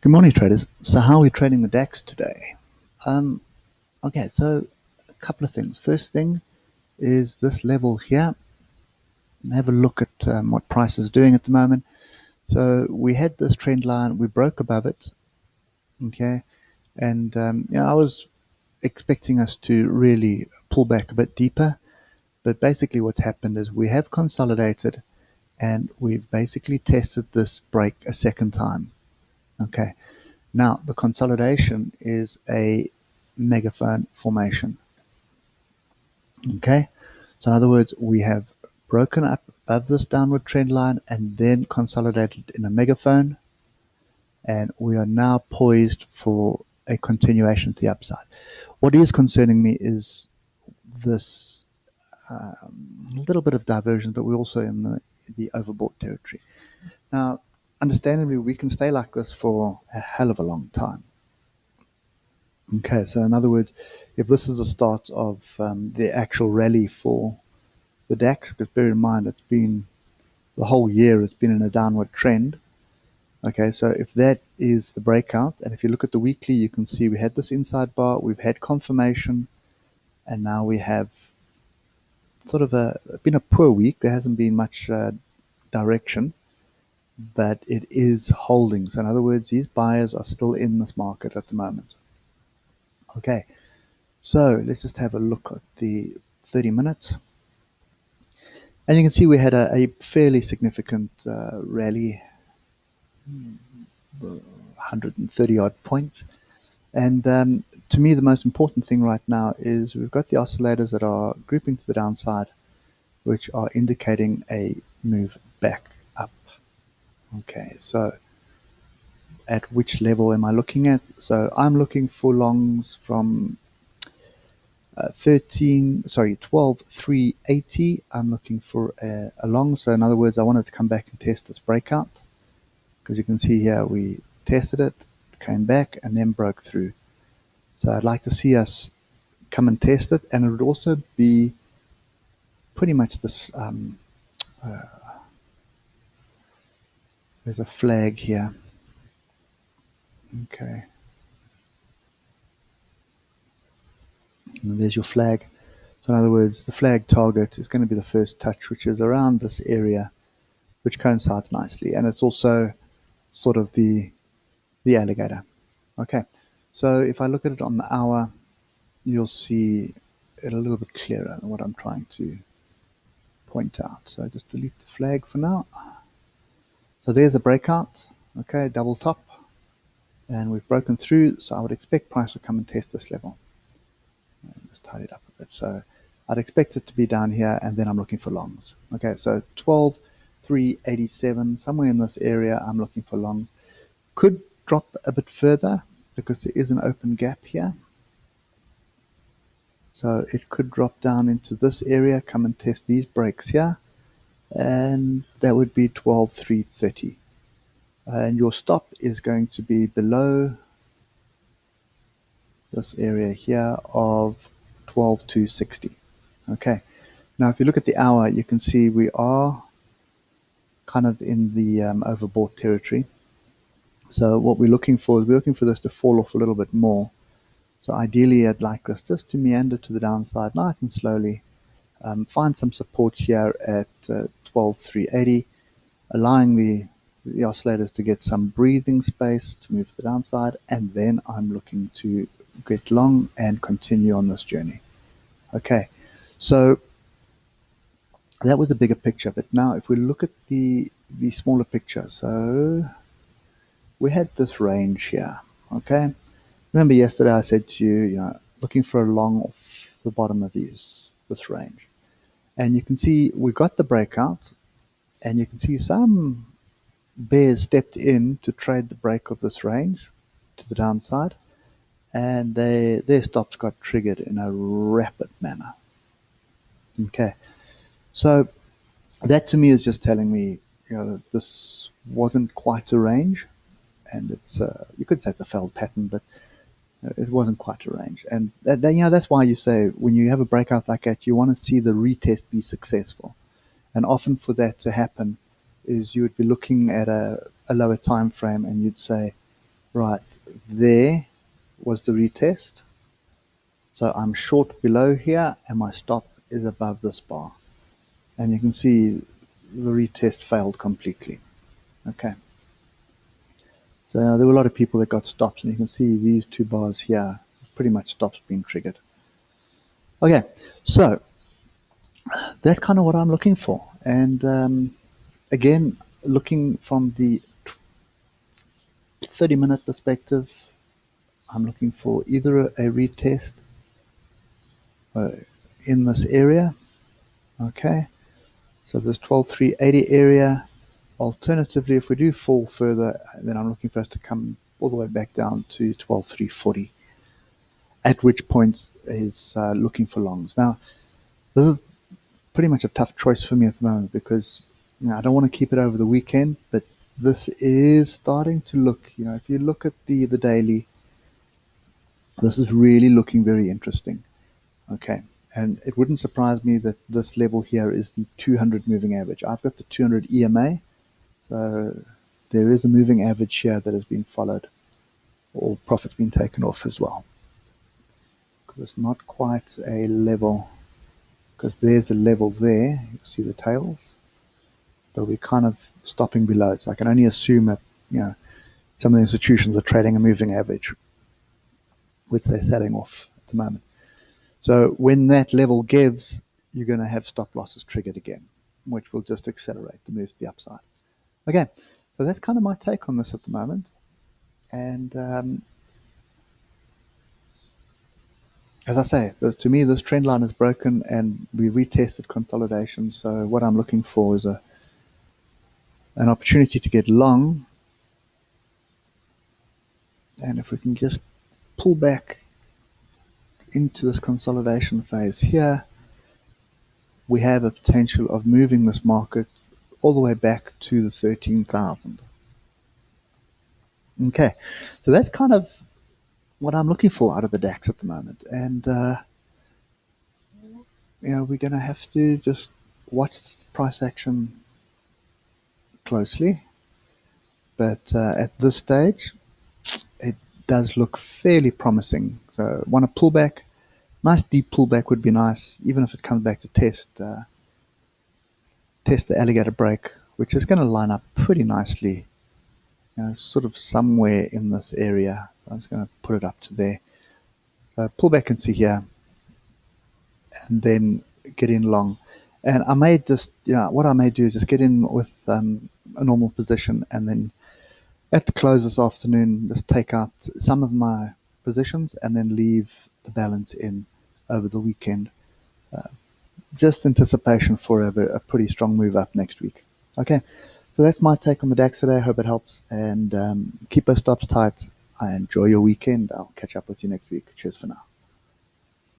Good morning, traders. So how are we trading the DAX today? Okay, so a couple of things. First thing is this level here. Have a look at what price is doing at the moment. So we had this trend line. We broke above it. Okay, and I was expecting us to really pull back a bit deeper. But basically what's happened is we have consolidated and we've basically tested this break a second time. Okay. Now, the consolidation is a megaphone formation. Okay, so in other words, we have broken up above this downward trend line and then consolidated in a megaphone, and we are now poised for a continuation to the upside. What is concerning me is this little bit of diversion, but we're also in the overbought territory. Now, understandably, we can stay like this for a hell of a long time. Okay, so in other words, if this is the start of the actual rally for the DAX, because bear in mind it's been the whole year it's been in a downward trend. Okay, so if that is the breakout, and if you look at the weekly, you can see we had this inside bar, we've had confirmation, and now we have sort of been a poor week. There hasn't been much direction, but it is holding. So in other words, these buyers are still in this market at the moment. Okay, so let's just have a look at the 30 minutes. As you can see, we had a fairly significant rally, 130 odd points. And to me, the most important thing right now is we've got the oscillators that are grouping to the downside, which are indicating a move back up. Okay, so at which level am I looking at? So I'm looking for longs from 12,380. I'm looking for a long. So in other words, I wanted to come back and test this breakout, because you can see here we tested it, came back, and then broke through. So I'd like to see us come and test it, and it would also be pretty much this. There's a flag here. Okay. And there's your flag. So in other words, the flag target is going to be the first touch, which is around this area, which coincides nicely. And it's also sort of the alligator. Okay. So if I look at it on the hour, you'll see it a little bit clearer than what I'm trying to point out. So just delete the flag for now. So there's a breakout. Okay, double top. And we've broken through, so I would expect price to come and test this level. Just tidy it up a bit. So I'd expect it to be down here, and then I'm looking for longs. Okay, so 12,387, somewhere in this area, I'm looking for longs. Could drop a bit further because there is an open gap here. So it could drop down into this area, come and test these breaks here, and that would be 12,330. And your stop is going to be below this area here of 12,260. Okay. Now, if you look at the hour, you can see we are kind of in the overbought territory. So what we're looking for is we're looking for this to fall off a little bit more. So ideally, I'd like this just to meander to the downside nice and slowly. Find some support here at 12,380, allowing the oscillators to get some breathing space to move to the downside, and then I'm looking to get long and continue on this journey. Okay, so that was a bigger picture, but now if we look at the smaller picture, so we had this range here. Okay, remember yesterday I said to you, looking for a long off the bottom of this range, and you can see we got the breakout, and you can see some bears stepped in to trade the break of this range to the downside, and their stops got triggered in a rapid manner. Okay, so that to me is just telling me that this wasn't quite a range, and it's you could say it's a failed pattern, but it wasn't quite a range. And that's why you say when you have a breakout like that, you want to see the retest be successful, and often for that to happen is you would be looking at a lower time frame, and you'd say, right there was the retest. So I'm short below here and my stop is above this bar. And you can see the retest failed completely. Okay. So there were a lot of people that got stops, and you can see these two bars here, pretty much stops being triggered. Okay, so that's kind of what I'm looking for. And again, looking from the 30-minute perspective, I'm looking for either a retest in this area. Okay, so this 12,380 area. Alternatively, if we do fall further, then I'm looking for us to come all the way back down to 12,340, at which point is looking for longs. Now, this is pretty much a tough choice for me at the moment because I don't want to keep it over the weekend, but this is starting to look, if you look at the daily, this is really looking very interesting. Okay, and it wouldn't surprise me that this level here is the 200 moving average. I've got the 200 EMA, so there is a moving average here that has been followed, or profit's been taken off as well. Because it's not quite a level, because there's a level there, you see the tails, but we're kind of stopping below it. So I can only assume that some of the institutions are trading a moving average, which they're selling off at the moment. So when that level gives, you're going to have stop losses triggered again, which will just accelerate the move to the upside. Okay, so that's kind of my take on this at the moment. And as I say, to me, this trend line is broken and we retested consolidation. So what I'm looking for is an opportunity to get long. And if we can just pull back into this consolidation phase here, we have a potential of moving this market all the way back to the 13,000. Okay, so that's kind of what I'm looking for out of the DAX at the moment. And we're going to have to just watch price action closely. But at this stage, it does look fairly promising. So want to pull back. Nice deep pullback would be nice, even if it comes back to test the alligator break, which is going to line up pretty nicely, sort of somewhere in this area. So I'm just going to put it up to there. Pull back into here, and then get in long. And I may just, what I may do is just get in with a normal position, and then at the close this afternoon, just take out some of my positions and then leave the balance in over the weekend. Just anticipation for a pretty strong move up next week. Okay, so that's my take on the DAX today. I hope it helps, and keep those stops tight. I enjoy your weekend. I'll catch up with you next week. Cheers for now.